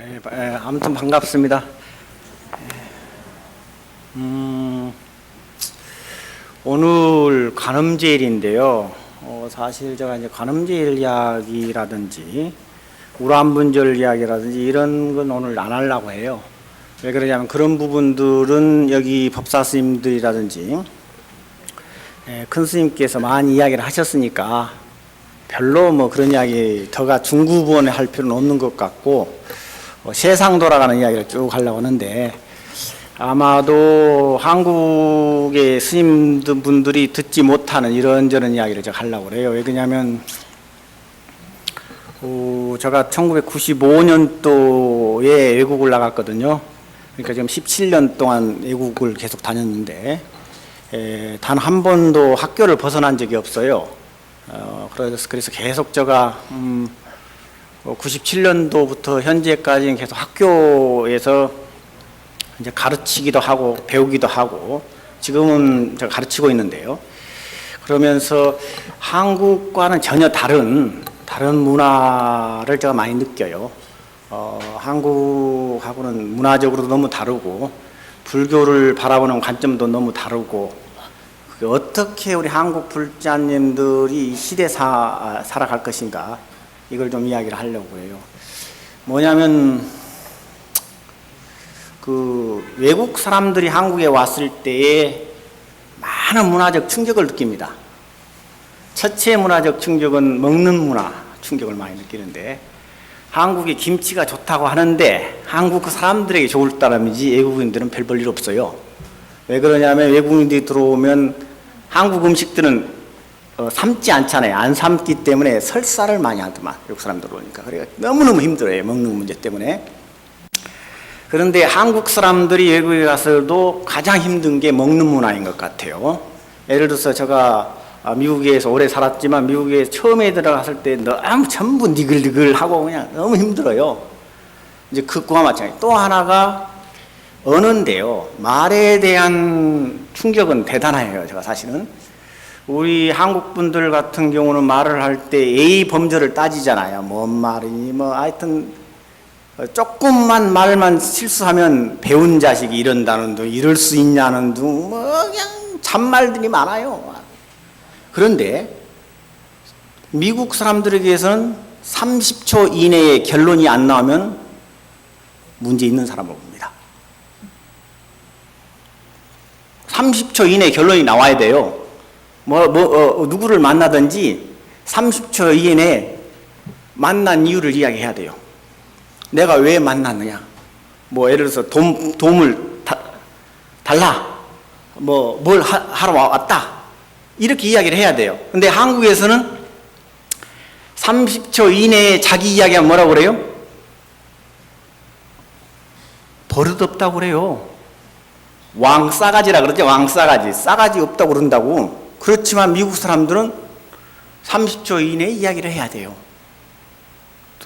아무튼 반갑습니다. 오늘 관음제일인데요. 사실 제가 이제 관음제일 이야기라든지 우란분절 이야기라든지 이런 건 오늘 안 하려고 해요. 왜 그러냐면 그런 부분들은 여기 법사 스님들이라든지 큰 스님께서 많이 이야기를 하셨으니까 별로 뭐 그런 이야기 더가 중구부원에 할 필요는 없는 것 같고 세상 돌아가는 이야기를 쭉 하려고 하는데 아마도 한국의 스님분들이 듣지 못하는 이런저런 이야기를 제가 하려고 그래요. 왜 그러냐면 제가 1995년도에 외국을 나갔거든요. 그러니까 지금 17년 동안 외국을 계속 다녔는데 단 한 번도 학교를 벗어난 적이 없어요. 그래서 계속 제가 97년도부터 현재까지는 계속 학교에서 이제 가르치기도 하고 배우기도 하고 지금은 제가 가르치고 있는데요. 그러면서 한국과는 전혀 다른 문화를 제가 많이 느껴요. 한국하고는 문화적으로도 너무 다르고 불교를 바라보는 관점도 너무 다르고 어떻게 우리 한국 불자님들이 이 시대에 살아갈 것인가 이걸 좀 이야기를 하려고 해요. 뭐냐면 외국 사람들이 한국에 왔을 때에 많은 문화적 충격을 느낍니다. 첫째 문화적 충격은 먹는 문화 충격을 많이 느끼는데 한국의 김치가 좋다고 하는데 한국 사람들에게 좋을 따름이지 외국인들은 별 볼 일 없어요. 왜 그러냐면 외국인들이 들어오면 한국 음식들은 삶지 않잖아요. 안 삶기 때문에 설사를 많이 하더만 외국 사람들 오니까. 그러니까 너무너무 힘들어요. 먹는 문제 때문에. 그런데 한국 사람들이 외국에 가서도 가장 힘든 게 먹는 문화인 것 같아요. 예를 들어서 제가 미국에서 오래 살았지만 미국에 처음에 들어갔을 때 너무 전부 니글니글하고 그냥 너무 힘들어요. 이제 그와 마찬가지. 또 하나가 언어인데요. 말에 대한 충격은 대단해요. 제가 사실은 우리 한국 분들 같은 경우는 말을 할 때 예의 범절을 따지잖아요. 뭔 말이니 뭐 하여튼 조금만 말만 실수하면 배운 자식이 이런다는 둥 이럴 수 있냐는 둥 뭐 그냥 잔말들이 많아요. 그런데 미국 사람들에게서는 30초 이내에 결론이 안 나오면 문제 있는 사람을 봅니다. 30초 이내에 결론이 나와야 돼요. 누구를 만나든지 30초 이내에 만난 이유를 이야기해야 돼요. 내가 왜 만났느냐. 예를 들어서 도움을 달라. 뭘 하러 왔다. 이렇게 이야기를 해야 돼요. 근데 한국에서는 30초 이내에 자기 이야기하면 뭐라고 그래요? 버릇없다고 그래요. 왕싸가지라 그러죠. 왕싸가지. 싸가지 없다고 그런다고. 그렇지만 미국 사람들은 30초 이내에 이야기를 해야 돼요.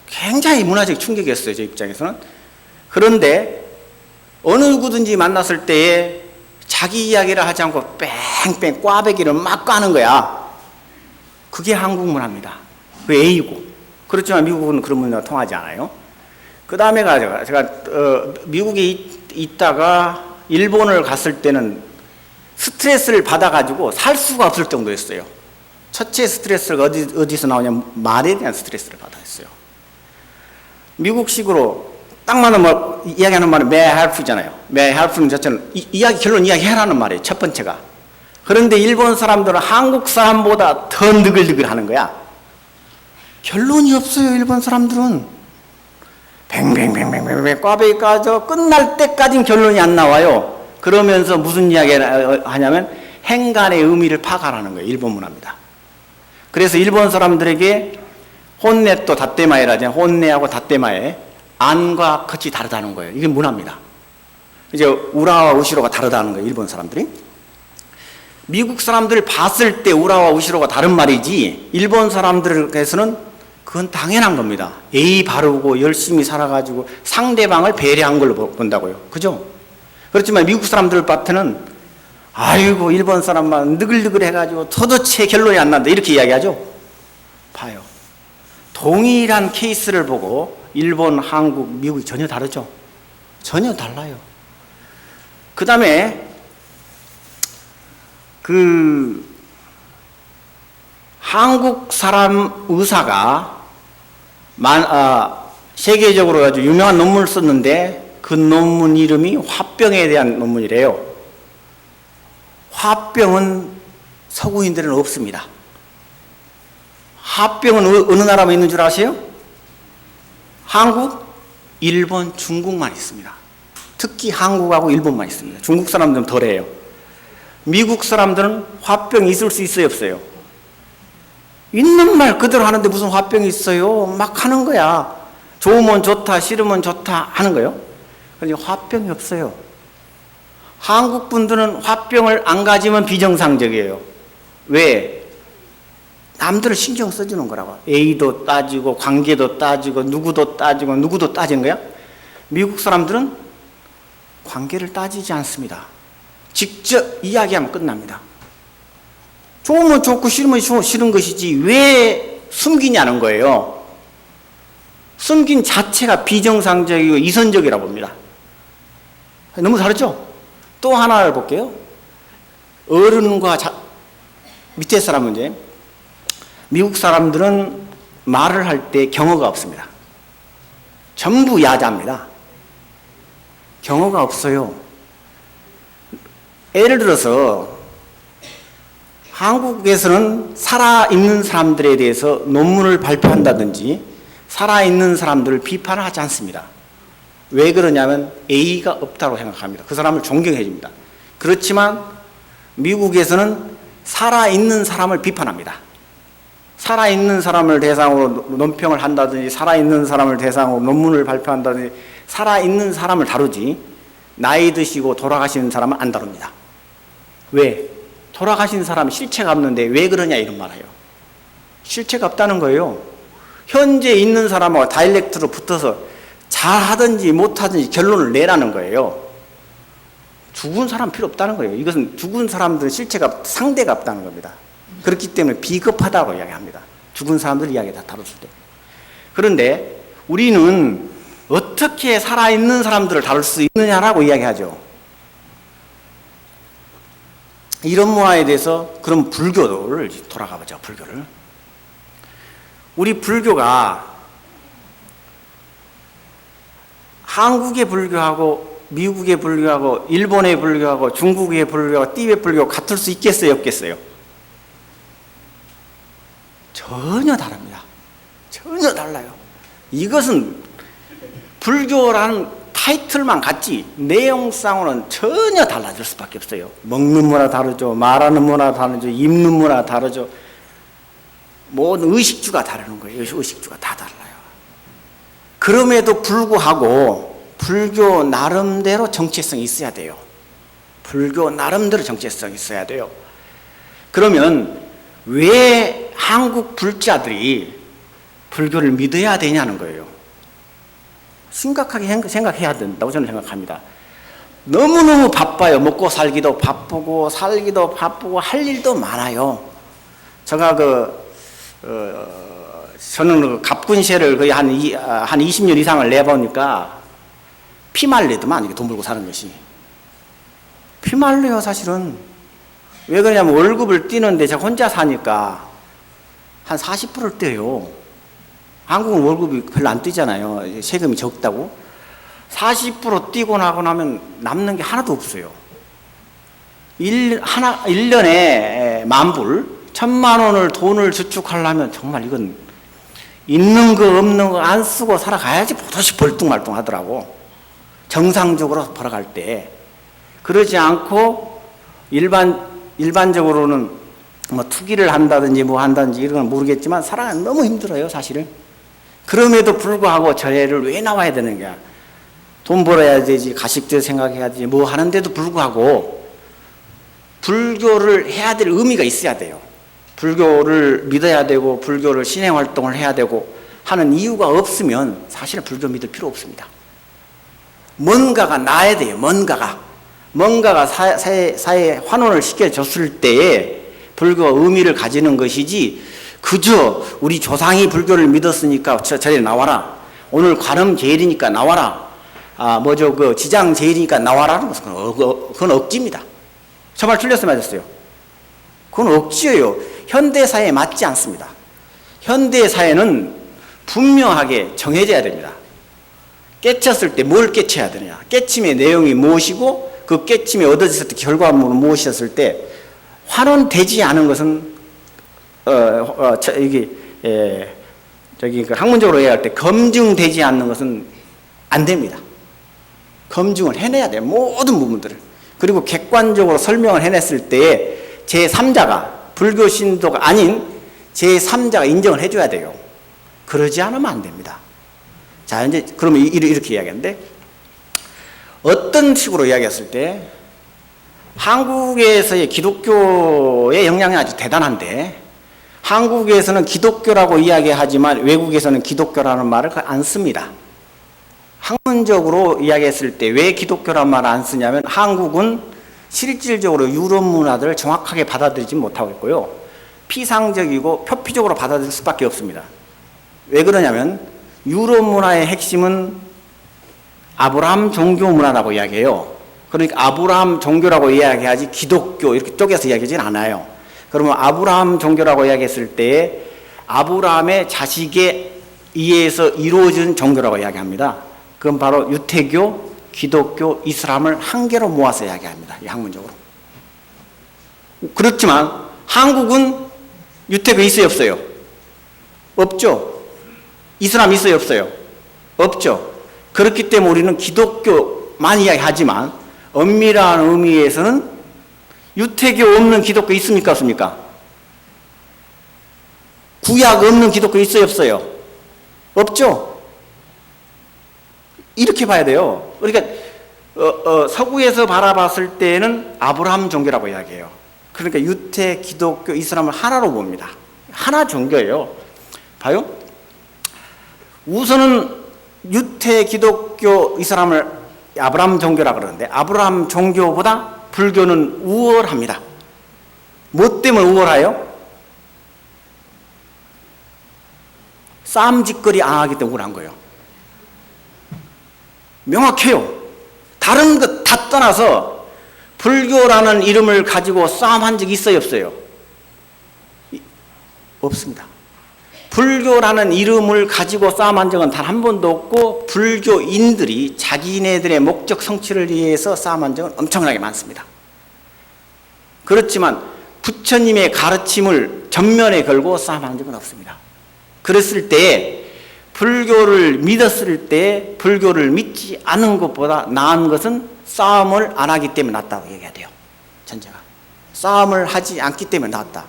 굉장히 문화적 충격이었어요. 제 입장에서는. 그런데 어느 누구든지 만났을 때에 자기 이야기를 하지 않고 뺑뺑 꽈배기를 막 까는 거야. 그게 한국 문화입니다. 그 A고. 그렇지만 미국은 그런 문화가 통하지 않아요. 그 다음에 제가 미국에 있다가 일본을 갔을 때는 스트레스를 받아가지고 살 수가 없을 정도였어요. 첫째 스트레스가 어디서 나오냐면 말에 대한 스트레스를 받았어요. 미국식으로 딱 맞는 이야기하는 말은 may I help잖아요. may I help는 자체는 결론 이야기해라는 말이에요. 첫 번째가. 그런데 일본 사람들은 한국 사람보다 더 느글느글 하는 거야. 결론이 없어요. 일본 사람들은. 뱅뱅뱅뱅뱅 꽈배기 까져 끝날 때까지는 결론이 안 나와요. 그러면서 무슨 이야기를 하냐면 행간의 의미를 파악하라는 거예요. 일본 문화입니다. 그래서 일본 사람들에게 혼내 또 다떼마에라잖아요. 혼내하고 다떼마에 안과 끝이 다르다는 거예요. 이게 문화입니다. 이제 우라와 우시로가 다르다는 거예요. 일본 사람들이. 미국 사람들을 봤을 때 우라와 우시로가 다른 말이지 일본 사람들에게서는 그건 당연한 겁니다. 예의 바르고 열심히 살아가지고 상대방을 배려한 걸로 본다고요. 그죠? 그렇지만 미국 사람들 밭에는 아이고 일본 사람만 느글느글 해가지고 도대체 결론이 안 난다 이렇게 이야기하죠. 봐요. 동일한 케이스를 보고 일본, 한국, 미국이 전혀 다르죠. 전혀 달라요. 그 다음에 한국 사람 의사가 세계적으로 아주 유명한 논문을 썼는데 그 논문 이름이 화병에 대한 논문이래요. 화병은 서구인들은 없습니다. 화병은 어느 나라만 있는 줄 아세요? 한국, 일본, 중국만 있습니다. 특히 한국하고 일본만 있습니다. 중국 사람들은 덜해요. 미국 사람들은 화병이 있을 수 있어요, 없어요? 있는 말 그대로 하는데 무슨 화병이 있어요? 막 하는 거야. 좋으면 좋다, 싫으면 좋다 하는 거예요. 그런데 화병이 없어요. 한국 분들은 화병을 안 가지면 비정상적이에요. 왜? 남들을 신경 써주는 거라고. A도 따지고 관계도 따지고 누구도 따지고 누구도 따지는 거야. 미국 사람들은 관계를 따지지 않습니다. 직접 이야기하면 끝납니다. 좋으면 좋고 싫으면 싫은 것이지 왜 숨기냐는 거예요. 숨긴 자체가 비정상적이고 이선적이라고 봅니다. 너무 다르죠? 또 하나를 볼게요. 어른과 밑에 사람 문제. 미국 사람들은 말을 할 때 경어가 없습니다. 전부 야자입니다. 경어가 없어요. 예를 들어서 한국에서는 살아있는 사람들에 대해서 논문을 발표한다든지 살아있는 사람들을 비판을 하지 않습니다. 왜 그러냐면 A가 없다고 생각합니다. 그 사람을 존경해 줍니다. 그렇지만 미국에서는 살아있는 사람을 비판합니다. 살아있는 사람을 대상으로 논평을 한다든지 살아있는 사람을 대상으로 논문을 발표한다든지 살아있는 사람을 다루지 나이 드시고 돌아가시는 사람은 안 다룹니다. 왜? 돌아가신 사람은 실체가 없는데 왜 그러냐 이런 말 해요. 실체가 없다는 거예요. 현재 있는 사람하고 다이렉트로 붙어서 잘하든지 못하든지 결론을 내라는 거예요. 죽은 사람 필요 없다는 거예요. 이것은 죽은 사람들은 실체가 상대가 없다는 겁니다. 그렇기 때문에 비겁하다고 이야기합니다. 죽은 사람들 이야기 다 다뤘을 때. 그런데 우리는 어떻게 살아있는 사람들을 다룰 수 있느냐라고 이야기하죠. 이런 문화에 대해서 그럼 불교를 돌아가 보죠. 불교를. 우리 불교가 한국의 불교하고 미국의 불교하고 일본의 불교하고 중국의 불교하고 티베트 불교가 같을 수 있겠어요? 없겠어요? 전혀 다릅니다. 전혀 달라요. 이것은 불교라는 타이틀만 같지 내용상으로는 전혀 달라질 수밖에 없어요. 먹는 문화 다르죠. 말하는 문화 다르죠. 입는 문화 다르죠. 모든 의식주가 다르는 거예요. 의식주가 다 달라요. 그럼에도 불구하고 불교 나름대로 정체성이 있어야 돼요. 불교 나름대로 정체성이 있어야 돼요. 그러면 왜 한국 불자들이 불교를 믿어야 되냐는 거예요. 심각하게 생각해야 된다고 저는 생각합니다. 너무너무 바빠요. 먹고 살기도 바쁘고 살기도 바쁘고 할 일도 많아요. 제가 저는 갑군세를 거의 한 20년 이상을 내보니까 피말리더만 이게 돈 벌고 사는 것이. 피말려요 사실은. 왜 그러냐면 월급을 떼는데 제가 혼자 사니까 한 40%를 떼요. 한국은 월급이 별로 안 뛰잖아요. 세금이 적다고. 40% 뛰고 나고 나면 남는 게 하나도 없어요. 1년에 10,000불, 1,000만 원을 돈을 저축하려면 정말 이건 있는 거 없는 거 안 쓰고 살아가야지 보다시 벌뚱말뚱 하더라고. 정상적으로 벌어갈 때. 그러지 않고 일반적으로는 뭐 투기를 한다든지 뭐 한다든지 이런 건 모르겠지만 살아가는 너무 힘들어요 사실은. 그럼에도 불구하고 절에를 왜 나와야 되는 거야. 돈 벌어야 되지, 가식들 생각해야 되지, 뭐 하는데도 불구하고 불교를 해야 될 의미가 있어야 돼요. 불교를 믿어야 되고 불교를 신행활동을 해야 되고 하는 이유가 없으면 사실은 불교 믿을 필요 없습니다. 뭔가가 나야 돼요. 뭔가가 사회에 환원을 시켜줬을 때에 불교가 의미를 가지는 것이지 그저 우리 조상이 불교를 믿었으니까 절에 나와라. 오늘 관음 제일이니까 나와라. 그 지장 제일이니까 나와라는 것은 그건 억지입니다. 저 말 틀렸어요, 맞았어요? 그건 억지예요. 현대사회에 맞지 않습니다. 현대사회는 분명하게 정해져야 됩니다. 깨쳤을 때 뭘 깨쳐야 되느냐. 깨침의 내용이 무엇이고 그 깨침이 얻어졌을 때 결과물은 무엇이었을 때 환원되지 않은 것은 그 학문적으로 얘기할 때 검증되지 않는 것은 안 됩니다. 검증을 해내야 돼요. 모든 부분들을. 그리고 객관적으로 설명을 해냈을 때 제3자가 불교 신도가 아닌 제3자가 인정을 해줘야 돼요. 그러지 않으면 안 됩니다. 자, 이제 그러면 이렇게 이야기하는데 어떤 식으로 이야기했을 때 한국에서의 기독교의 영향이 아주 대단한데 한국에서는 기독교라고 이야기하지만 외국에서는 기독교라는 말을 안 씁니다. 학문적으로 이야기했을 때 왜 기독교라는 말을 안 쓰냐면 한국은 실질적으로 유럽 문화들을 정확하게 받아들이지 못하고 있고요. 피상적이고 표피적으로 받아들일 수밖에 없습니다. 왜 그러냐면 유럽 문화의 핵심은 아브라함 종교 문화라고 이야기해요. 그러니까 아브라함 종교라고 이야기하지 기독교 이렇게 쪼개서 이야기하지는 않아요. 그러면 아브라함 종교라고 이야기했을 때 아브라함의 자식에 의해서 이루어진 종교라고 이야기합니다. 그건 바로 유태교, 기독교, 이슬람을 한 개로 모아서 이야기합니다. 이 학문적으로. 그렇지만 한국은 유태교 있어요, 없어요? 없죠. 이슬람 있어요, 없어요? 없죠. 그렇기 때문에 우리는 기독교만 이야기하지만 엄밀한 의미에서는 유태교 없는 기독교 있습니까, 없습니까? 구약 없는 기독교 있어요, 없어요? 없죠. 이렇게 봐야 돼요. 그러니까 서구에서 바라봤을 때는 아브라함 종교라고 이야기해요. 그러니까 유태, 기독교, 이슬람을 하나로 봅니다. 하나 종교예요. 봐요. 우선은 유태, 기독교, 이슬람을 아브라함 종교라고 그러는데 아브라함 종교보다 불교는 우월합니다. 뭐 때문에 우월해요? 싸움짓거리 안 하기 때문에 우월한 거예요. 명확해요. 다른 것 다 떠나서 불교라는 이름을 가지고 싸움한 적이 있어요, 없어요? 없습니다. 불교라는 이름을 가지고 싸움한 적은 단 한 번도 없고 불교인들이 자기네들의 목적 성취를 위해서 싸움한 적은 엄청나게 많습니다. 그렇지만 부처님의 가르침을 전면에 걸고 싸움한 적은 없습니다. 그랬을 때 불교를 믿었을 때 불교를 믿지 않은 것보다 나은 것은 싸움을 안 하기 때문에 낫다고 얘기해야 돼요. 전제가. 싸움을 하지 않기 때문에 낫다.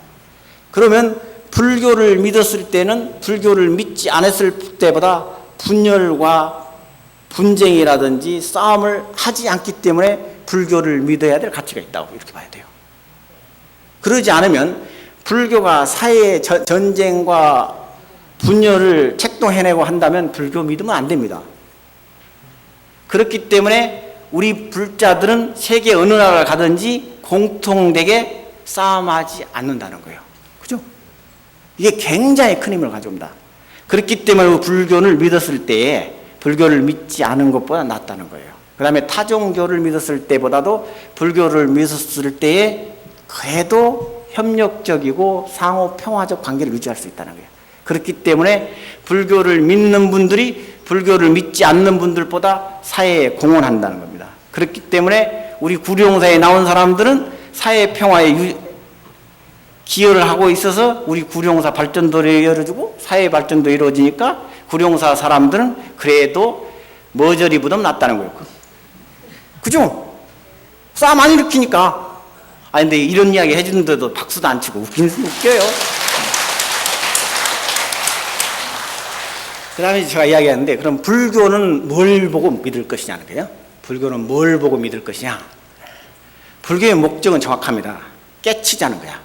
그러면 불교를 믿었을 때는 불교를 믿지 않았을 때보다 분열과 분쟁이라든지 싸움을 하지 않기 때문에 불교를 믿어야 될 가치가 있다고 이렇게 봐야 돼요. 그러지 않으면 불교가 사회의 전쟁과 분열을 책동해내고 한다면 불교 믿으면 안 됩니다. 그렇기 때문에 우리 불자들은 세계 어느 나라를 가든지 공통되게 싸움하지 않는다는 거예요. 그죠? 이게 굉장히 큰 힘을 가져옵니다. 그렇기 때문에 불교를 믿었을 때에 불교를 믿지 않은 것보다 낫다는 거예요. 그 다음에 타종교를 믿었을 때보다도 불교를 믿었을 때에 그래도 협력적이고 상호 평화적 관계를 유지할 수 있다는 거예요. 그렇기 때문에 불교를 믿는 분들이 불교를 믿지 않는 분들보다 사회에 공헌한다는 겁니다. 그렇기 때문에 우리 구룡사에 나온 사람들은 사회 평화에 기여를 하고 있어서 우리 구룡사 발전도를 열어주고 사회 발전도 이루어지니까 구룡사 사람들은 그래도 머저리보다 낫다는 거예요. 그죠? 싸움 안 일으키니까. 근데 이런 이야기 해주는데도 박수도 안 치고 웃겨요. 그 다음에 제가 이야기하는데 그럼 불교는 뭘 보고 믿을 것이냐는 거예요. 불교는 뭘 보고 믿을 것이냐. 불교의 목적은 정확합니다. 깨치자는 거야.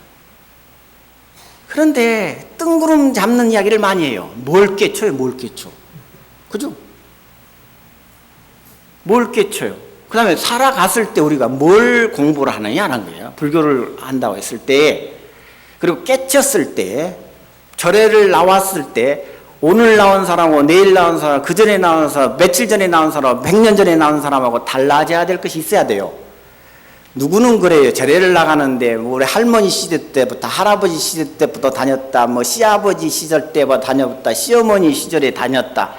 그런데 뜬구름 잡는 이야기를 많이 해요. 뭘 깨쳐요? 뭘 깨쳐? 그죠? 뭘 깨쳐요? 그 다음에 살아갔을 때 우리가 뭘 공부를 하느냐는 거예요. 불교를 한다고 했을 때, 그리고 깨쳤을 때, 절에를 나왔을 때 오늘 나온 사람하고 내일 나온 사람, 그 전에 나온 사람, 며칠 전에 나온 사람, 100년 전에 나온 사람하고 달라져야 될 것이 있어야 돼요. 누구는 그래요. 절에를 나가는데 우리 할머니 시대 때부터 할아버지 시대 때부터 다녔다. 뭐 시아버지 시절 때부터 다녔다. 시어머니 시절에 다녔다.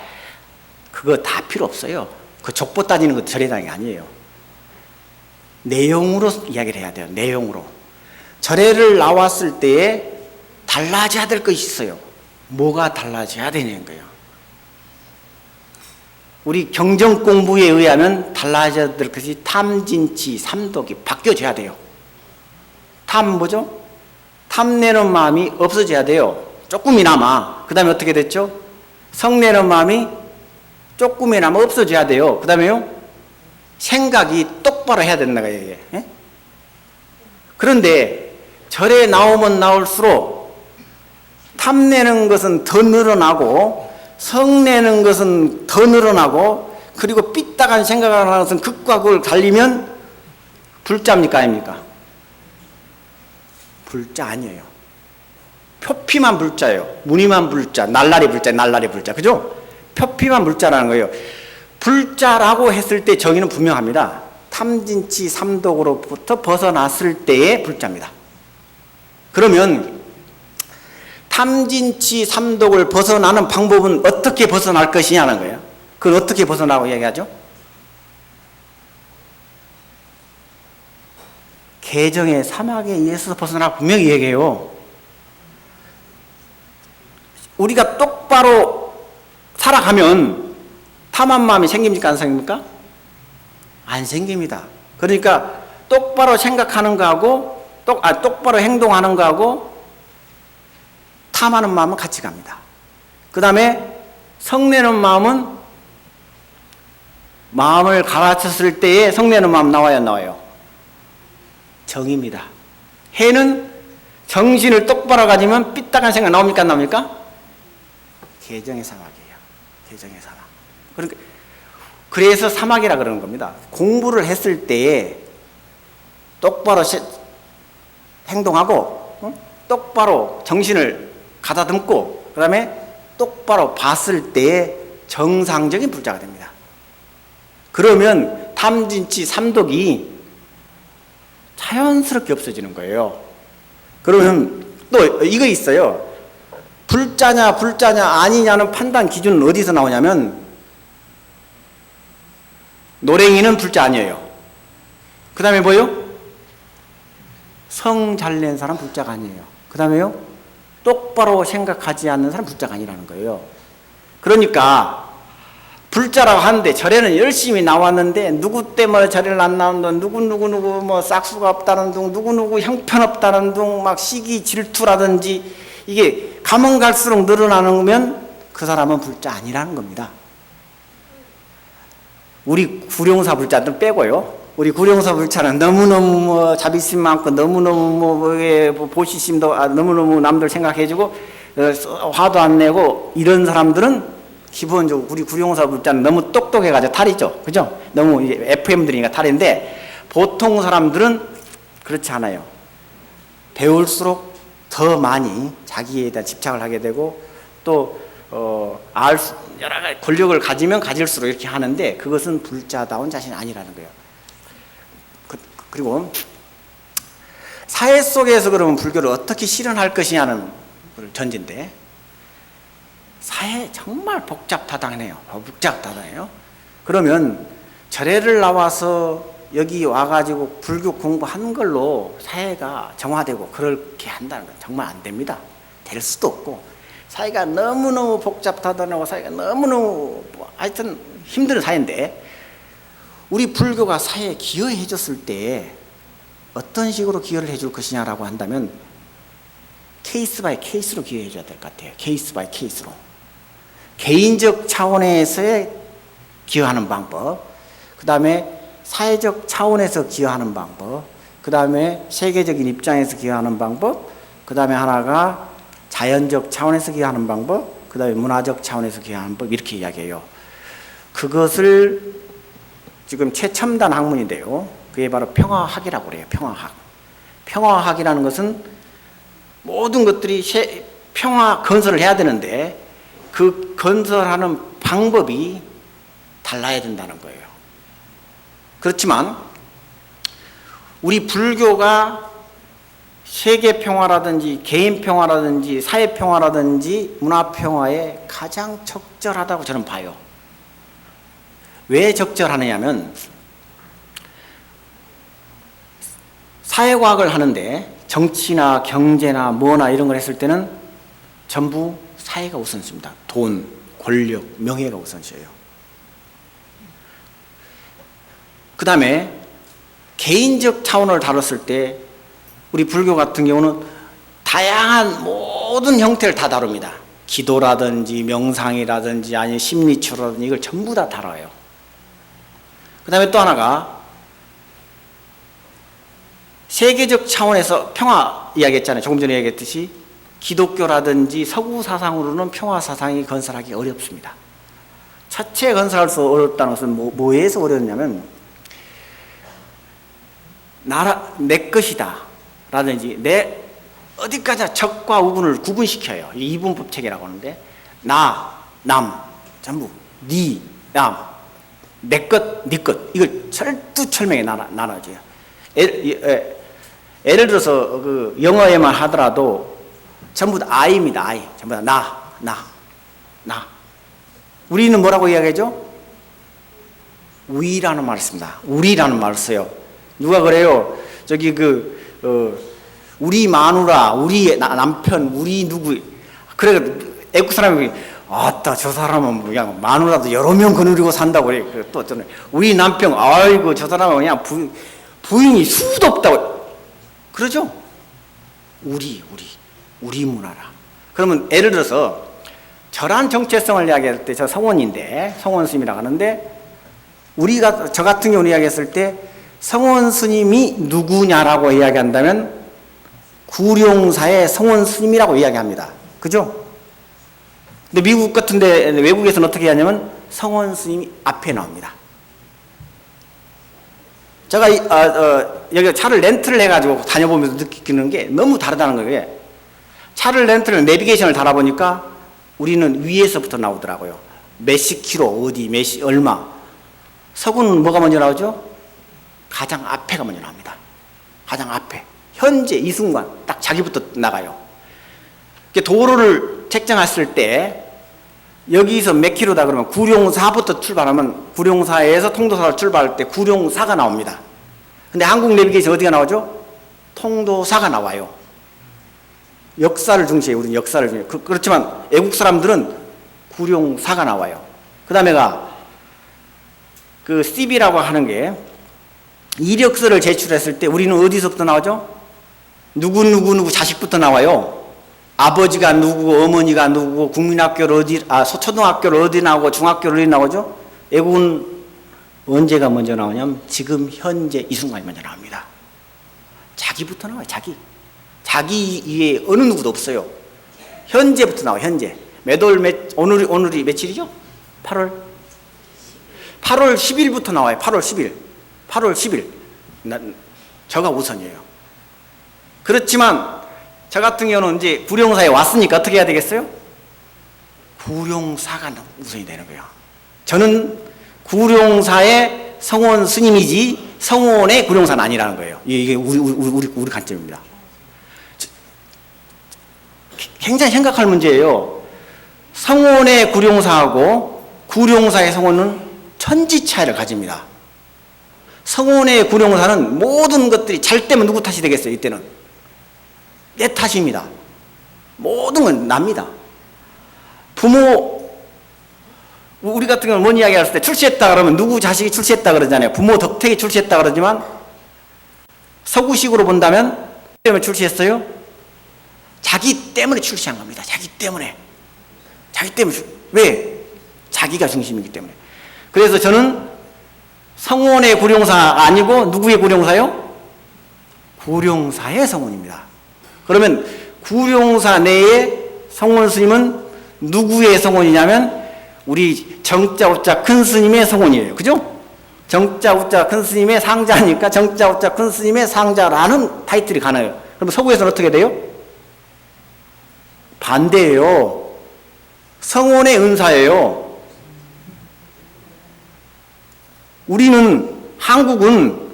그거 다 필요 없어요. 그 족보 따지는 거 절에 다니는 게 아니에요. 내용으로 이야기를 해야 돼요. 내용으로. 절에를 나왔을 때에 달라져야 될 것이 있어요. 뭐가 달라져야 되는 거예요. 우리 경전 공부에 의하면 달라져야 될 것이 탐진치 삼독이 바뀌어져야 돼요. 탐 뭐죠? 탐내는 마음이 없어져야 돼요. 조금이나마. 그 다음에 어떻게 됐죠? 성내는 마음이 조금이나마 없어져야 돼요. 그 다음에요? 생각이 똑바로 해야 된다. 예? 그런데 절에 나오면 나올수록 탐내는 것은 더 늘어나고 성내는 것은 더 늘어나고 그리고 삐딱한 생각을 하는 것은 극과 극을 갈리면 불자입니까 아닙니까? 불자 아니에요. 표피만 불자예요. 무늬만 불자, 날라리 불자, 날라리 불자. 그죠? 표피만 불자라는 거예요. 불자라고 했을 때 정의는 분명합니다. 탐진치 삼독으로부터 벗어났을 때의 불자입니다. 그러면 탐진치 삼독을 벗어나는 방법은 어떻게 벗어날 것이냐는 거예요. 그걸 어떻게 벗어나고 얘기하죠? 개정의 사막에 의해서 벗어나고 분명히 얘기해요. 우리가 똑바로 살아가면 탐한 마음이 생깁니까 안 생깁니까? 안 생깁니다. 그러니까 똑바로 생각하는 거하고 똑바로 행동하는 거하고 탐하는 마음은 같이 갑니다. 그 다음에 성내는 마음은 마음을 가르쳤을 때에 성내는 마음 나와야 나와요. 정입니다. 해는 정신을 똑바로 가지면 삐딱한 생각 나옵니까 안 나옵니까? 개정의 사막이에요. 개정의 사막. 그러니까 그래서 사막이라 그러는 겁니다. 공부를 했을 때에 똑바로 행동하고 똑바로 정신을 가다듬고 그 다음에 똑바로 봤을 때에 정상적인 불자가 됩니다. 그러면 탐진치 삼독이 자연스럽게 없어지는 거예요. 그러면 또 이거 있어요. 불자냐 아니냐는 판단 기준은 어디서 나오냐면 노랭이는 불자 아니에요. 그 다음에 뭐요? 성 잘 낸 사람 불자가 아니에요. 그 다음에요? 똑바로 생각하지 않는 사람 불자가 아니라는 거예요. 그러니까 불자라고 하는데 절에는 열심히 나왔는데 누구 때문에 절에를 안 나온다, 누구 뭐 싹수가 없다는 둥, 누구 형편없다는 둥, 막 시기 질투라든지 이게 가면 갈수록 늘어나면 그 사람은 불자 아니라는 겁니다. 우리 구룡사 불자들 빼고요. 우리 구룡사 불자는 너무너무 뭐 자비심 많고 너무너무 뭐 보시심도 너무너무 남들 생각해주고 화도 안 내고 이런 사람들은 기본적으로 우리 구룡사 불자는 너무 똑똑해가지고 탈이죠. 그죠? 너무 FM들이니까 탈인데 보통 사람들은 그렇지 않아요. 배울수록 더 많이 자기에 대한 집착을 하게 되고 또 여러 가지 권력을 가지면 가질수록 이렇게 하는데 그것은 불자다운 자신이 아니라는 거예요. 그리고 사회 속에서 그러면 불교를 어떻게 실현할 것이냐는 전제인데 사회 정말 복잡다단해요. 복잡다단해요. 그러면 절에를 나와서 여기 와가지고 불교 공부한 걸로 사회가 정화되고 그렇게 한다는 건 정말 안 됩니다. 될 수도 없고 사회가 너무너무 복잡다단하고 사회가 너무너무 하여튼 힘든 사회인데 우리 불교가 사회에 기여해 줬을 때 어떤 식으로 기여를 해줄 것이냐라고 한다면 케이스 바이 케이스로 기여해 줘야 될 것 같아요. 케이스 바이 케이스로. 개인적 차원에서의 기여하는 방법, 그 다음에 사회적 차원에서 기여하는 방법, 그 다음에 세계적인 입장에서 기여하는 방법, 그 다음에 하나가 자연적 차원에서 기여하는 방법, 그 다음에 문화적 차원에서 기여하는 방법 이렇게 이야기해요. 그것을 지금 최첨단 학문인데요. 그게 바로 평화학이라고 그래요. 평화학. 평화학이라는 것은 모든 것들이 평화 건설을 해야 되는데 그 건설하는 방법이 달라야 된다는 거예요. 그렇지만 우리 불교가 세계 평화라든지 개인 평화라든지 사회 평화라든지 문화 평화에 가장 적절하다고 저는 봐요. 왜 적절하느냐면 사회과학을 하는데 정치나 경제나 뭐나 이런 걸 했을 때는 전부 사회가 우선입니다. 돈, 권력, 명예가 우선시해요. 그 다음에 개인적 차원을 다뤘을 때 우리 불교 같은 경우는 다양한 모든 형태를 다 다룹니다. 기도라든지 명상이라든지 아니면 심리치료라든지 이걸 전부 다 다뤄요. 그 다음에 또 하나가 세계적 차원에서 평화 이야기했잖아요. 조금 전에 이야기했듯이 기독교라든지 서구 사상으로는 평화 사상이 건설하기 어렵습니다. 자체 건설할 수 어렵다는 것은 뭐에서 어렵냐면 내 것이다 라든지 내 어디까지 적과 우분을 구분시켜요. 이분법 체계라고 하는데 나, 남, 전부 니, 남, 내 것, 네 것 이걸 철두철명에 나눠져요. 예를 들어서 그 영어에만 하더라도 전부 다 I입니다. I. 전부 다 나. 우리는 뭐라고 이야기하죠? we라는 말을 씁니다. 우리라는 말을 써요. 누가 그래요? 저기 우리 마누라, 우리 남편, 우리 누구. 그래, 애국 사람이, 아따, 저 사람은 그냥 마누라도 여러 명 거느리고 산다고 그래. 또 저는, 우리 남편, 아이고, 저 사람은 그냥 부인이 수도 없다고. 그러죠? 우리 문화라. 그러면 예를 들어서, 절한 정체성을 이야기할 때, 저 성원인데, 성원 스님이라고 하는데, 저 같은 경우는 이야기했을 때, 성원 스님이 누구냐라고 이야기한다면 구룡사의 성원 스님이라고 이야기합니다. 그죠? 근데 미국 같은데 외국에서는 어떻게 하냐면 성원 스님이 앞에 나옵니다. 제가 여기 차를 렌트를 해가지고 다녀보면서 느끼는 게 너무 다르다는 거예요. 차를 렌트를 내비게이션을 달아보니까 우리는 위에서부터 나오더라고요. 몇십 킬로 어디 얼마. 서구는 뭐가 먼저 나오죠? 가장 앞에가 먼저 나옵니다. 가장 앞에. 현재 이 순간 딱 자기부터 나가요. 도로를 책정했을 때 여기서 몇 킬로다 그러면 구룡사부터 출발하면 구룡사에서 통도사를 출발할 때 구룡사가 나옵니다. 근데 한국 내비게이션 어디가 나오죠? 통도사가 나와요. 역사를 중시해요. 우리는 역사를 중시해요. 그렇지만 외국 사람들은 구룡사가 나와요. 그 다음에가 그 CB라고 하는 게 이력서를 제출했을 때 우리는 어디서부터 나오죠? 누구 자식부터 나와요. 아버지가 누구고 어머니가 누구고 국민학교를 초등학교를 어디 나오고 중학교를 어디 나오죠? 외국은 언제가 먼저 나오냐면 지금 현재 이 순간이 먼저 나옵니다. 자기부터 나와요. 자기 이외에 어느 누구도 없어요. 현재부터 나와요. 현재. 오늘이 며칠이죠? 8월 10일부터 나와요. 8월 10일. 저가 우선이에요. 그렇지만 저 같은 경우는 이제 구룡사에 왔으니까 어떻게 해야 되겠어요? 구룡사가 우선이 되는 거예요. 저는 구룡사의 성원 스님이지 성원의 구룡사는 아니라는 거예요. 이게 우리 관점입니다. 굉장히 생각할 문제예요. 성원의 구룡사하고 구룡사의 성원은 천지 차이를 가집니다. 성원의 구룡사는 모든 것들이 잘 되면 누구 탓이 되겠어요? 이때는 내 탓입니다. 모든 건 납니다. 부모, 우리 같은 경우는 뭔 이야기 했을 때 출시했다 그러면 누구 자식이 출시했다 그러잖아요. 부모 덕택이 출시했다 그러지만 서구식으로 본다면 때문에 출시했어요? 자기 때문에 출시한 겁니다. 자기 때문에. 왜? 자기가 중심이기 때문에. 그래서 저는 성원의 구룡사가 아니고 누구의 구룡사요? 구룡사의 성원입니다. 그러면 구룡사 내에 성원 스님은 누구의 성원이냐면 우리 정자 우자 큰 스님의 성원이에요. 그죠? 정자 우자 큰 스님의 상자니까 정자 우자 큰 스님의 상자라는 타이틀이 가나요. 그럼 서구에서는 어떻게 돼요? 반대예요. 성원의 은사예요. 우리는 한국은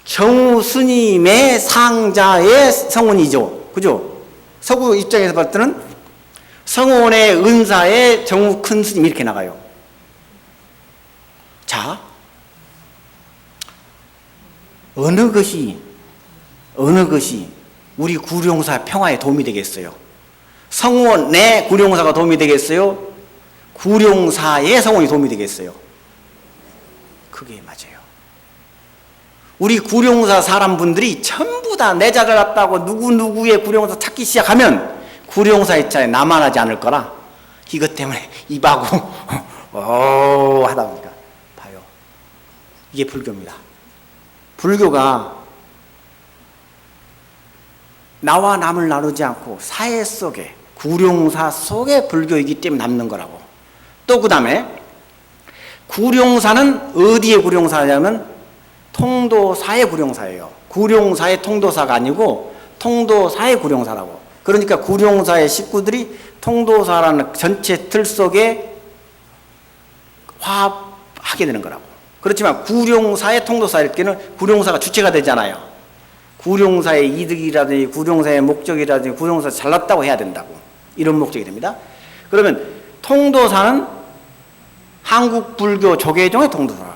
정우 스님의 상자의 성원이죠. 그죠? 서구 입장에서 봤을 때는 성원의 은사의 정우 큰 스님 이렇게 나가요. 자, 어느 것이 우리 구룡사 평화에 도움이 되겠어요? 성원의 구룡사가 도움이 되겠어요? 구룡사의 성원이 도움이 되겠어요? 그게 맞아요. 우리 구룡사 사람분들이 전부 다 내작을 났다고 누구누구의 구룡사 찾기 시작하면 구룡사 입장에 남아나지 않을 거라. 이것 때문에 입하고 하다 보니까 봐요. 이게 불교입니다. 불교가 나와 남을 나누지 않고 사회 속에 구룡사 속에 불교이기 때문에 남는 거라고. 또 그 다음에 구룡사는 어디의 구룡사냐면 통도사의 구룡사예요. 구룡사의 통도사가 아니고 통도사의 구룡사라고. 그러니까 구룡사의 식구들이 통도사라는 전체 틀 속에 화합하게 되는 거라고. 그렇지만 구룡사의 통도사일 때는 구룡사가 주체가 되잖아요. 구룡사의 이득이라든지 구룡사의 목적이라든지 구룡사 잘났다고 해야 된다고. 이런 목적이 됩니다. 그러면 통도사는 한국 불교 조계종의 통도사.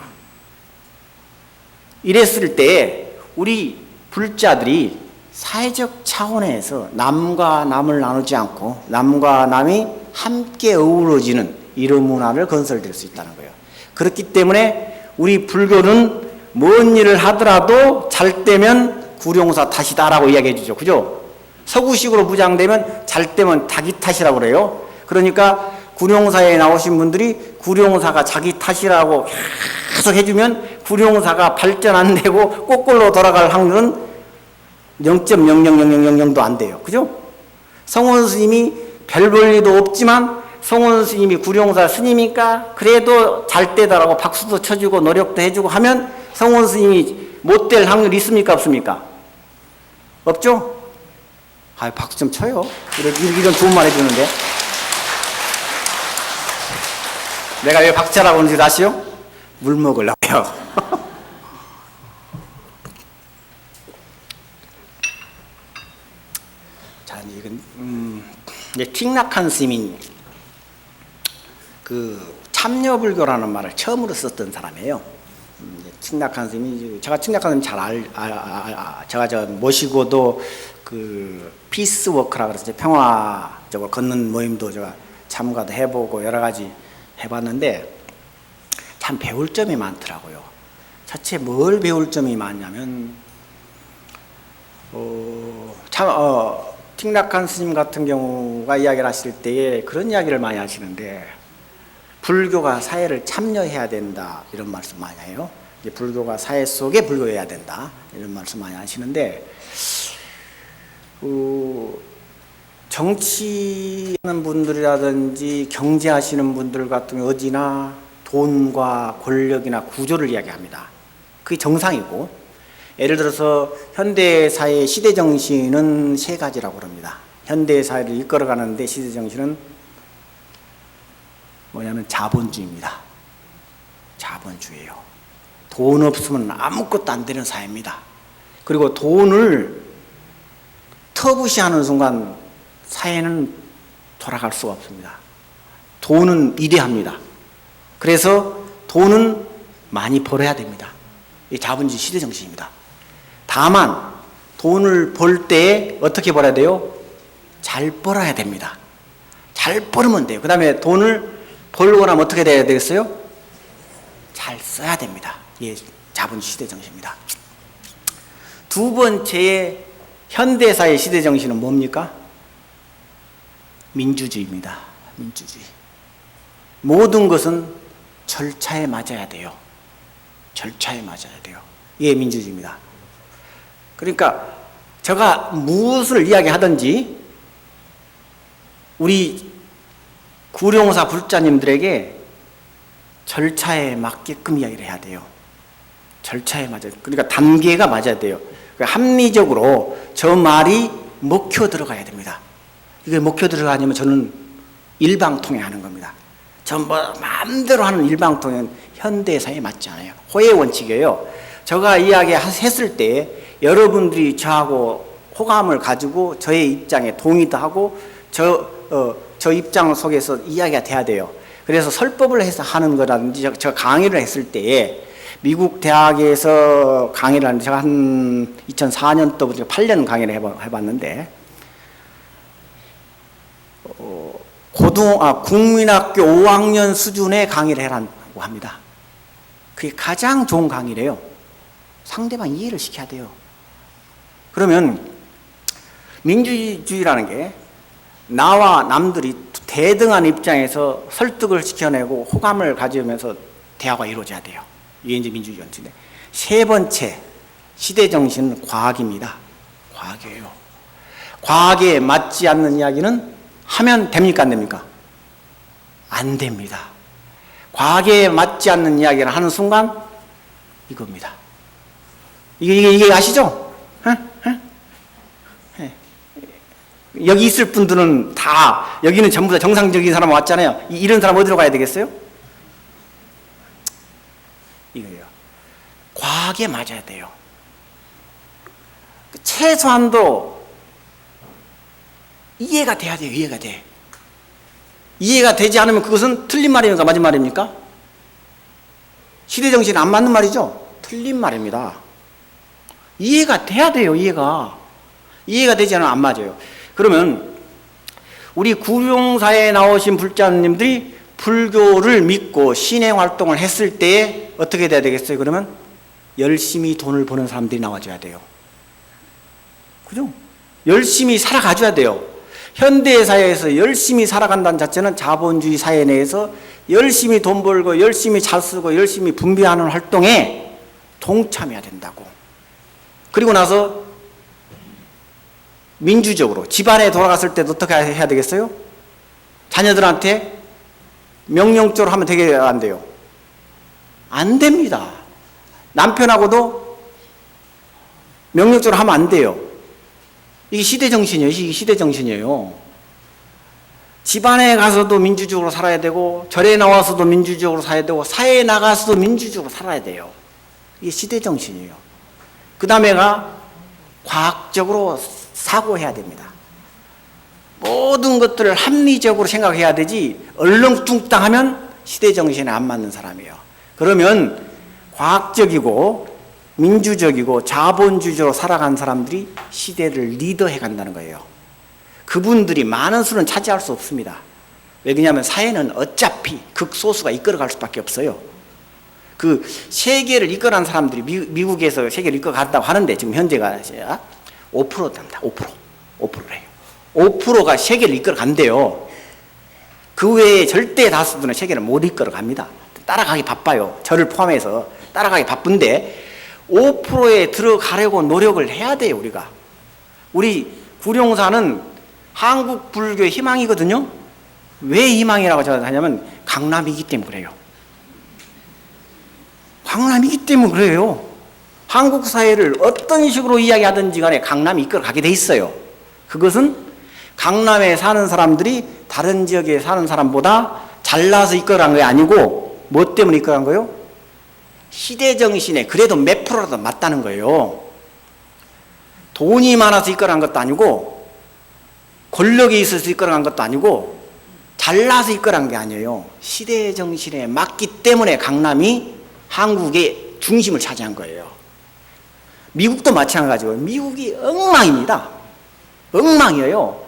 이랬을 때 우리 불자들이 사회적 차원에서 남과 남을 나누지 않고 남과 남이 함께 어우러지는 이런 문화를 건설될 수 있다는 거예요. 그렇기 때문에 우리 불교는 뭔 일을 하더라도 잘 되면 구룡사 탓이다라고 이야기해 주죠. 그죠? 서구식으로 무장되면 잘 되면 자기 탓이라고 그래요. 그러니까 구룡사에 나오신 분들이 구룡사가 자기 탓이라고 계속 해주면 구룡사가 발전 안 되고 거꾸로 돌아갈 확률은 0.00000도 안 돼요. 그죠? 성원 스님이 별 볼일도 없지만 성원 스님이 구룡사 스님이니까 그래도 잘 되다라고 박수도 쳐주고 노력도 해주고 하면 성원 스님이 못 될 확률이 있습니까? 없습니까? 없죠? 아, 박수 좀 쳐요. 이런 좋은 말 해주는데. 내가 왜 박자라고 하는지 아시오? 물 먹으려고요. 자, 이건 이제 틱낙한 스님이 그 참여불교라는 말을 처음으로 썼던 사람이에요. 틱낙한 스님이 제가 틱낙한 스님 잘 제가 저 모시고도 그 피스 워크라 그래서 평화적으로 걷는 모임도 제가 참가도 해보고 여러 가지 해봤는데 참 배울 점이 많더라고요. 자체 뭘 배울 점이 많냐면 틱낙한 스님 같은 경우가 이야기를 하실 때에 그런 이야기를 많이 하시는데 불교가 사회를 참여해야 된다 이런 말씀 많이 해요. 이제 불교가 사회 속에 불교해야 된다 이런 말씀 많이 하시는데 정치하는 분들이라든지 경제하시는 분들 같은 경우 어디나 돈과 권력이나 구조를 이야기합니다. 그게 정상이고 예를 들어서 현대사회의 시대정신은 세 가지라고 합니다. 현대사회를 이끌어가는데 시대정신은 뭐냐면 자본주의입니다. 자본주의예요. 돈 없으면 아무것도 안 되는 사회입니다. 그리고 돈을 터부시하는 순간 사회는 돌아갈 수가 없습니다. 돈은 위대합니다. 그래서 돈은 많이 벌어야 됩니다. 이 자본주의 시대정신입니다. 다만 돈을 벌 때 어떻게 벌어야 돼요? 잘 벌어야 됩니다. 잘 벌으면 돼요. 그 다음에 돈을 벌고 나면 어떻게 돼야 되겠어요? 잘 써야 됩니다. 이게 자본주의 시대정신입니다. 두 번째의 현대사의 시대정신은 뭡니까? 민주주의입니다. 민주주의. 모든 것은 절차에 맞아야 돼요. 절차에 맞아야 돼요. 이게 민주주의입니다. 그러니까 제가 무엇을 이야기하든지 우리 구룡사 불자님들에게 절차에 맞게끔 이야기를 해야 돼요. 절차에 맞아요. 그러니까 단계가 맞아야 돼요. 그러니까 합리적으로 저 말이 먹혀 들어가야 됩니다. 이게 먹혀 들어가냐면 저는 일방통행하는 겁니다. 전부 마음대로 하는 일방통행은 현대사회에 맞지 않아요. 호의 원칙이에요. 제가 이야기했을 때 여러분들이 저하고 호감을 가지고 저의 입장에 동의도 하고 저 입장 속에서 이야기가 돼야 돼요. 그래서 설법을 해서 하는 거라든지 제가 강의를 했을 때에 미국 대학에서 강의를 하는데 제가 한 2004년도부터 8년 강의를 해봤는데 국민학교 5학년 수준의 강의를 해라고 합니다. 그게 가장 좋은 강의래요. 상대방 이해를 시켜야 돼요. 그러면 민주주의라는 게 나와 남들이 대등한 입장에서 설득을 시켜내고 호감을 가지면서 대화가 이루어져야 돼요. 이게 이제 민주주의 원칙인데, 세 번째 시대 정신은 과학입니다. 과학이에요. 과학에 맞지 않는 이야기는 하면 됩니까, 안 됩니까? 안 됩니다. 과학에 맞지 않는 이야기를 하는 순간 이겁니다. 이게 아시죠? 여기 있을 분들은 다, 여기는 전부 다 정상적인 사람 왔잖아요. 이런 사람 어디로 가야 되겠어요? 이거예요. 과학에 맞아야 돼요. 최소한도 이해가 돼야 돼요. 이해가 돼. 이해가 되지 않으면 그것은 틀린 말입니까? 맞은 말입니까? 시대정신에 안 맞는 말이죠? 틀린 말입니다. 이해가 돼야 돼요. 이해가 되지 않으면 안 맞아요. 그러면 우리 구룡사에 나오신 불자님들이 불교를 믿고 신행활동을 했을 때 어떻게 돼야 되겠어요? 그러면 열심히 돈을 버는 사람들이 나와줘야 돼요. 그죠? 열심히 살아가줘야 돼요. 현대사회에서 열심히 살아간다는 자체는 자본주의 사회 내에서 열심히 돈 벌고 열심히 잘 쓰고 열심히 분배하는 활동에 동참해야 된다고. 그리고 나서 민주적으로 집안에 돌아갔을 때도 어떻게 해야 되겠어요? 자녀들한테 명령적으로 하면 되게 안 돼요. 안 됩니다. 남편하고도 명령적으로 하면 안 돼요. 이게 시대정신이에요. 이게 시대정신이에요. 집안에 가서도 민주적으로 살아야 되고, 절에 나와서도 민주적으로 살아야 되고, 사회에 나가서도 민주적으로 살아야 돼요. 이게 시대정신이에요. 그 다음에가 과학적으로 사고해야 됩니다. 모든 것들을 합리적으로 생각해야 되지, 얼렁뚱땅하면 시대정신에 안 맞는 사람이에요. 그러면 과학적이고 민주적이고 자본주의적으로 살아간 사람들이 시대를 리더해 간다는 거예요. 그분들이 많은 수는 차지할 수 없습니다. 왜냐하면 사회는 어차피 극소수가 이끌어갈 수밖에 없어요. 그 세계를 이끌어간 사람들이 미국에서 세계를 이끌어간다고 하는데 지금 현재가 5%입니다. 5%래요. 5%가 세계를 이끌어간대요. 그 외에 절대 다수들은 세계를 못 이끌어갑니다. 따라가기 바빠요. 저를 포함해서 따라가기 바쁜데 5%에 들어가려고 노력을 해야 돼요. 우리 구룡사는 한국 불교의 희망이거든요. 왜 희망이라고 하냐면 강남이기 때문에 그래요. 강남이기 때문에 그래요. 한국 사회를 어떤 식으로 이야기하든지 간에 강남이 이끌어가게 돼 있어요. 그것은 강남에 사는 사람들이 다른 지역에 사는 사람보다 잘나서 이끌어간 게 아니고 뭐 때문에 이끌어간 거예요? 시대정신에 그래도 몇 프로라도 맞다는 거예요. 돈이 많아서 이끌어간 것도 아니고 권력이 있어서 이끌어간 것도 아니고 잘나서 이끌어간 게 아니에요. 시대정신에 맞기 때문에 강남이 한국의 중심을 차지한 거예요. 미국도 마찬가지고 미국이 엉망입니다. 엉망이에요.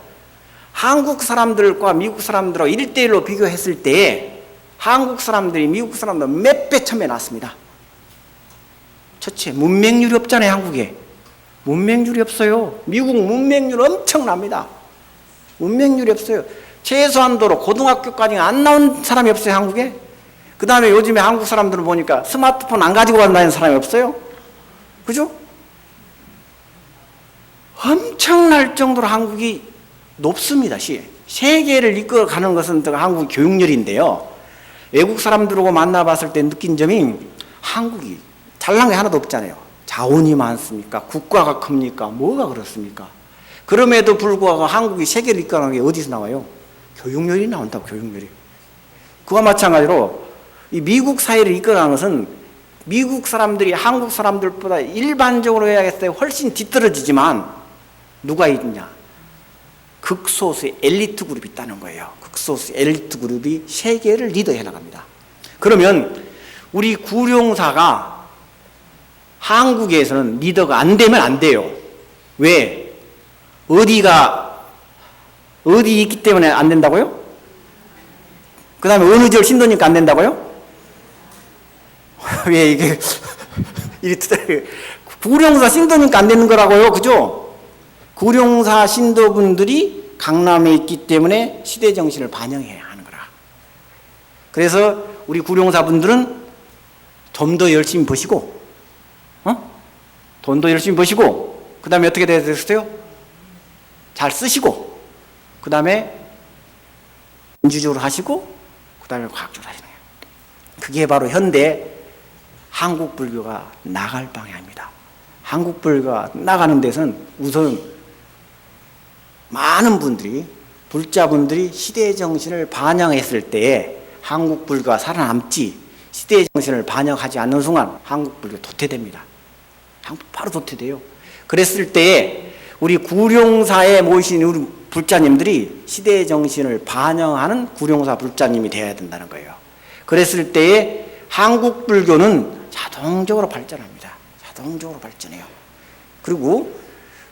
한국 사람들과 미국 사람들하고 1대1로 비교했을 때 한국 사람들이 미국 사람들 몇 배 천배 낫습니다. 첫째, 문맹률이 없잖아요. 한국에 문맹률이 없어요. 미국 문맹률 엄청납니다. 문맹률이 없어요. 최소한도로 고등학교까지 안 나온 사람이 없어요. 한국에. 그 다음에 요즘에 한국 사람들은 보니까 스마트폰 안 가지고 간다는 사람이 없어요. 그죠? 엄청날 정도로 한국이 높습니다. 세계를 이끌어가는 것은 한국 교육열인데요. 외국 사람들하고 만나봤을 때 느낀 점이 한국이 잘난 게 하나도 없잖아요. 자원이 많습니까? 국가가 큽니까? 뭐가 그렇습니까? 그럼에도 불구하고 한국이 세계를 이끌어가는 게 어디서 나와요? 교육열이 나온다고, 교육열이. 그와 마찬가지로 이 미국 사회를 이끌어가는 것은 미국 사람들이 한국 사람들보다 일반적으로 해야겠어요. 훨씬 뒤떨어지지만 누가 있냐? 극소수의 엘리트 그룹이 있다는 거예요. 극소수 엘리트 그룹이 세계를 리더해 나갑니다. 그러면 우리 구룡사가 한국에서는 리더가 안 되면 안 돼요. 왜? 어디 있기 때문에 안 된다고요? 그 다음에 어느 절 신도니까 안 된다고요? 왜 이게 구룡사 신도니까 안 되는 거라고요. 그죠? 구룡사 신도분들이 강남에 있기 때문에 시대 정신을 반영해야 하는 거라. 그래서 우리 구룡사 분들은 좀 더 열심히 버시고, 돈도 열심히 버시고, 그 다음에 어떻게 되셨어요? 잘 쓰시고, 그 다음에 민주적으로 하시고, 그 다음에 과학적으로 하시는 거예요. 그게 바로 현대 한국 불교가 나갈 방향입니다. 한국 불교가 나가는 데서는 우선 많은 분들이, 불자분들이 시대의 정신을 반영했을 때에 한국 불교가 살아남지, 시대의 정신을 반영하지 않는 순간 한국 불교 도태됩니다. 한국 바로 도태돼요. 그랬을 때에 우리 구룡사에 모이신 우리 불자님들이 시대의 정신을 반영하는 구룡사 불자님이 되어야 된다는 거예요. 그랬을 때에 한국 불교는 자동적으로 발전합니다. 자동적으로 발전해요. 그리고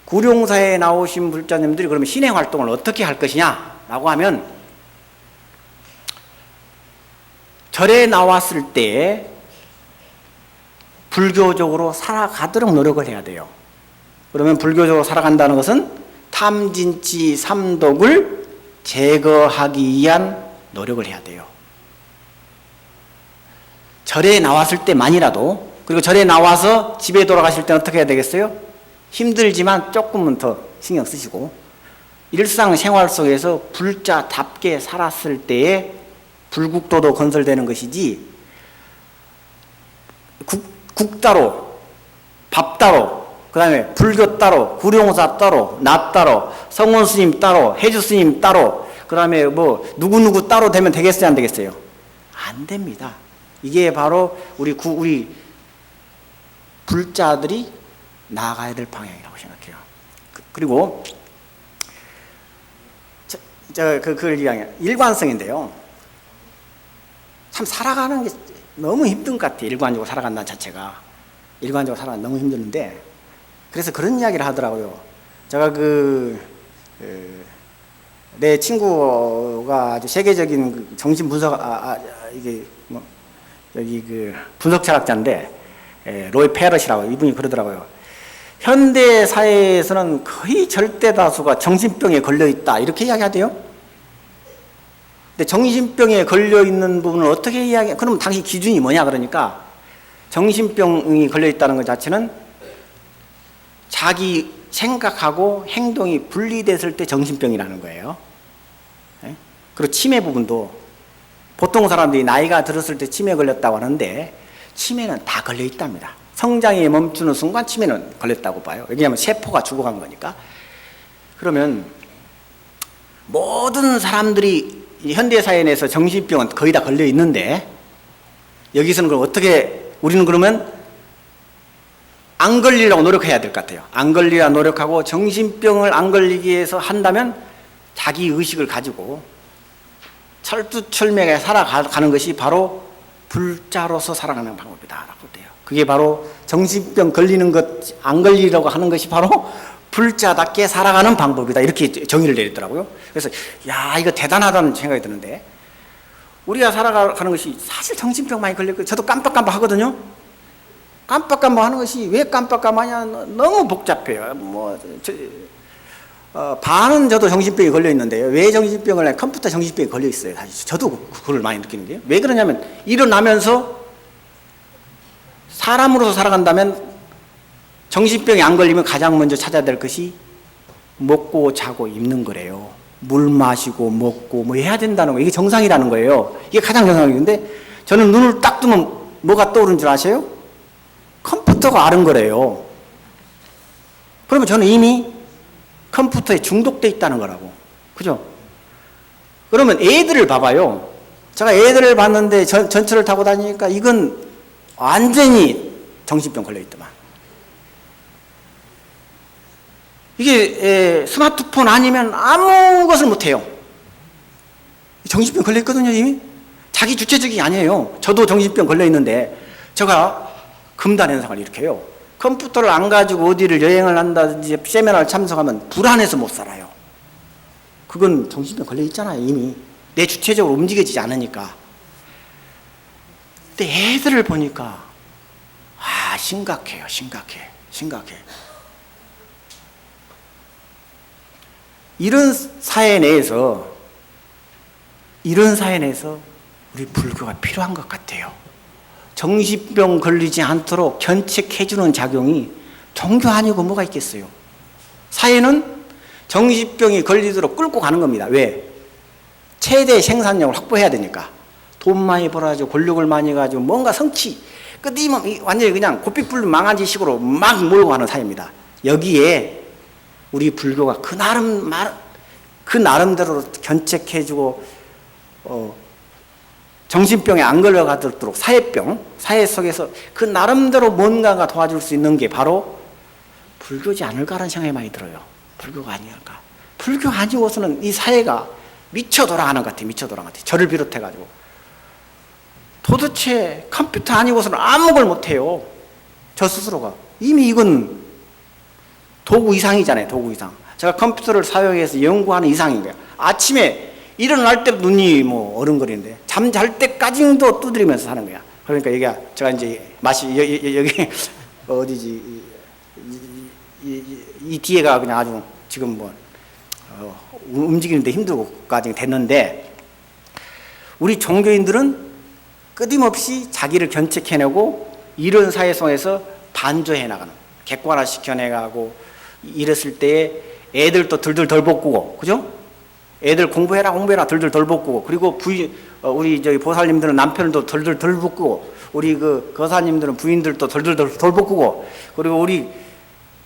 구룡사에 나오신 불자님들이 그러면 신행 활동을 어떻게 할 것이냐라고 하면, 절에 나왔을 때 불교적으로 살아가도록 노력을 해야 돼요. 그러면 불교적으로 살아간다는 것은 탐진치 삼독을 제거하기 위한 노력을 해야 돼요. 절에 나왔을 때만이라도, 그리고 절에 나와서 집에 돌아가실 때는 어떻게 해야 되겠어요? 힘들지만 조금은 더 신경 쓰시고, 일상생활 속에서 불자답게 살았을 때에 불국도도 건설되는 것이지, 국 따로, 밥 따로, 그 다음에 불교 따로, 구룡사 따로, 나 따로, 성원 스님 따로, 해주 스님 따로, 그 다음에 뭐 누구누구 따로 되면 되겠어요, 안 되겠어요? 안 됩니다. 이게 바로 우리 불자들이 나아가야 될 방향이라고 생각해요. 그리고 그걸 이야기해요. 일관성인데요. 참 살아가는 게 너무 힘든 것 같아요. 일관적으로 살아간다는 자체가. 일관적으로 살아가는 게 너무 힘드는데, 그래서 그런 이야기를 하더라고요. 제가 내 친구가 아주 세계적인 정신 분석, 이게 뭐, 여기 분석 철학자인데, 로이 페럿이라고 이분이 그러더라고요. 현대 사회에서는 거의 절대 다수가 정신병에 걸려 있다, 이렇게 이야기하대요. 근데 정신병에 걸려 있는 부분을 어떻게 이야기해? 그럼 당시 기준이 뭐냐? 그러니까 정신병이 걸려 있다는 것 자체는 자기 생각하고 행동이 분리됐을 때 정신병이라는 거예요. 그리고 치매 부분도 보통 사람들이 나이가 들었을 때 치매 걸렸다고 하는데, 치매는 다 걸려 있답니다. 성장이 멈추는 순간 치매는 걸렸다고 봐요. 왜냐하면 세포가 죽어간 거니까. 그러면 모든 사람들이 현대사회 내에서 정신병은 거의 다 걸려 있는데, 여기서는 그럼 어떻게, 우리는 그러면 안 걸리려고 노력해야 될 것 같아요. 안 걸리려고 노력하고, 정신병을 안 걸리기 위해서 한다면 자기 의식을 가지고 철두철미하게 살아가는 것이 바로 불자로서 살아가는 방법이다라고 돼요. 그게 바로 정신병 걸리는 것, 안 걸리려고 하는 것이 바로 불자답게 살아가는 방법이다, 이렇게 정의를 내리더라고요. 그래서 야, 이거 대단하다는 생각이 드는데, 우리가 살아가는 것이 사실 정신병 많이 걸렸고, 저도 깜빡깜빡 하거든요. 깜빡깜빡 하는 것이 왜 깜빡깜빡하냐, 너무 복잡해요. 반은 저도 정신병에 걸려 있는데요. 왜 정신병을 해? 컴퓨터 정신병에 걸려 있어요. 사실 저도 그걸 많이 느끼는데요. 왜 그러냐면, 일어나면서 사람으로서 살아간다면 정신병이 안 걸리면 가장 먼저 찾아야 될 것이 먹고 자고 입는 거래요. 물 마시고 먹고 뭐 해야 된다는 거예요. 이게 정상이라는 거예요. 이게 가장 정상인데, 저는 눈을 딱 뜨면 뭐가 떠오르는 줄 아세요? 컴퓨터가 아는 거래요. 그러면 저는 이미 컴퓨터에 중독돼 있다는 거라고. 그죠? 그러면 애들을 봐봐요. 제가 애들을 봤는데 전철을 타고 다니니까 이건 완전히 정신병 걸려있더만. 이게 스마트폰 아니면 아무것을 못해요. 정신병 걸려있거든요, 이미. 자기 주체적이 아니에요. 저도 정신병 걸려있는데 제가 금단 현상을 일으켜요. 컴퓨터를 안 가지고 어디를 여행을 한다든지 세미나를 참석하면 불안해서 못 살아요. 그건 정신병 걸려있잖아요, 이미. 내 주체적으로 움직여지지 않으니까. 근데 애들을 보니까 심각해요. 심각해. 이런 사회 내에서 우리 불교가 필요한 것 같아요. 정신병 걸리지 않도록 견책해주는 작용이 종교 아니고 뭐가 있겠어요. 사회는 정신병이 걸리도록 끌고 가는 겁니다. 왜? 최대 생산력을 확보해야 되니까. 돈 많이 벌어가지고 권력을 많이 가지고 뭔가 성취 끊임없이 완전히 그냥 고삐뿔 망아지식으로 막 몰고 가는 사회입니다. 여기에 우리 불교가 그 나름대로 견책해주고 정신병에 안 걸려가도록 사회 속에서 그 나름대로 뭔가가 도와줄 수 있는 게 바로 불교지 않을까라는 생각이 많이 들어요. 불교가 아닐까. 불교 아니고서는 이 사회가 미쳐 돌아가는 것 같아요. 저를 비롯해가지고. 도대체 컴퓨터 아니고서는 아무 걸 못해요. 저 스스로가. 이미 이건 도구 이상이잖아요. 도구 이상. 제가 컴퓨터를 사용해서 연구하는 이상인 거예요. 아침에 일어날 때 눈이 어른거리는데 잠잘 때까지도 두드리면서 사는 거야. 그러니까 여기가 제가 이제 여기 어디지 이 뒤에가 그냥 아주 지금 움직이는데 힘들고까지 됐는데 우리 종교인들은 끊임없이 자기를 견책해내고 이런 사회 속에서 반조해 나가는 객관화 시켜내가고 이랬을 때에 애들도 들들 덜 볶고 그죠? 애들 공부해라 들들 덜 볶고 그리고 우리 저기 보살님들은 남편도 들들 덜 볶고 우리 그 거사님들은 부인들도 들들 덜 볶고 그리고 우리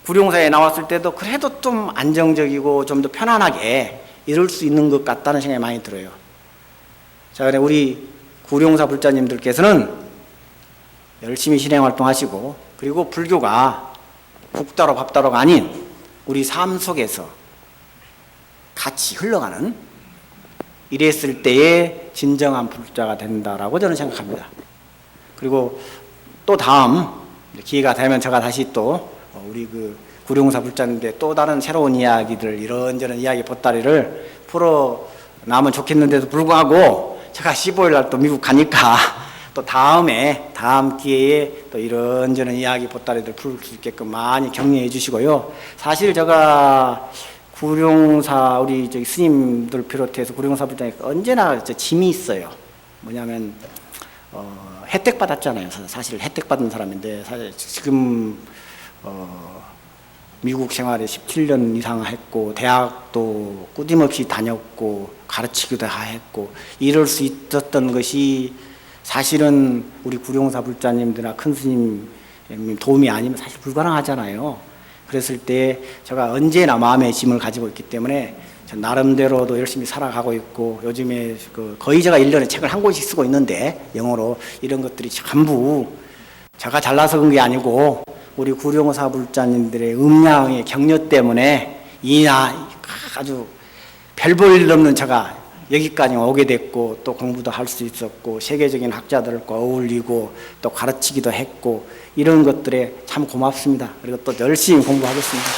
구룡사에 나왔을 때도 그래도 좀 안정적이고 좀 더 편안하게 이럴 수 있는 것 같다는 생각이 많이 들어요. 자, 그래 우리 구룡사 불자님들께서는 열심히 실행활동하시고 그리고 불교가 국다로 밥다로가 아닌 우리 삶 속에서 같이 흘러가는 이랬을 때의 진정한 불자가 된다라고 저는 생각합니다. 그리고 또 다음 기회가 되면 제가 다시 또 우리 그 구룡사 불자님들의 또 다른 새로운 이야기들 이런저런 이야기 보따리를 풀어나면 좋겠는데도 불구하고 제가 15일 날 또 미국 가니까 또 다음 기회에 또 이런저런 이야기 보따리들 풀 수 있게끔 많이 격려해 주시고요. 사실 제가 구룡사 우리 저기 스님들 비롯해서 구룡사 불자에 언제나 짐이 있어요. 뭐냐면 혜택 받았잖아요. 사실 혜택 받은 사람인데 사실 지금 미국 생활에 17년 이상 했고 대학도 끊임없이 다녔고 가르치기도 했고 이럴 수 있었던 것이 사실은 우리 구룡사 불자님들이나 큰 스님 도움이 아니면 사실 불가능하잖아요. 그랬을 때 제가 언제나 마음의 짐을 가지고 있기 때문에 나름대로도 열심히 살아가고 있고 요즘에 거의 제가 1년에 책을 한 권씩 쓰고 있는데 영어로 이런 것들이 전부 제가 잘나서 그런 게 아니고 우리 구룡사 불자님들의 음양의 격려 때문에 아주 별 볼 일 없는 제가 여기까지 오게 됐고 또 공부도 할 수 있었고 세계적인 학자들과 어울리고 또 가르치기도 했고 이런 것들에 참 고맙습니다. 그리고 또 열심히 공부하겠습니다.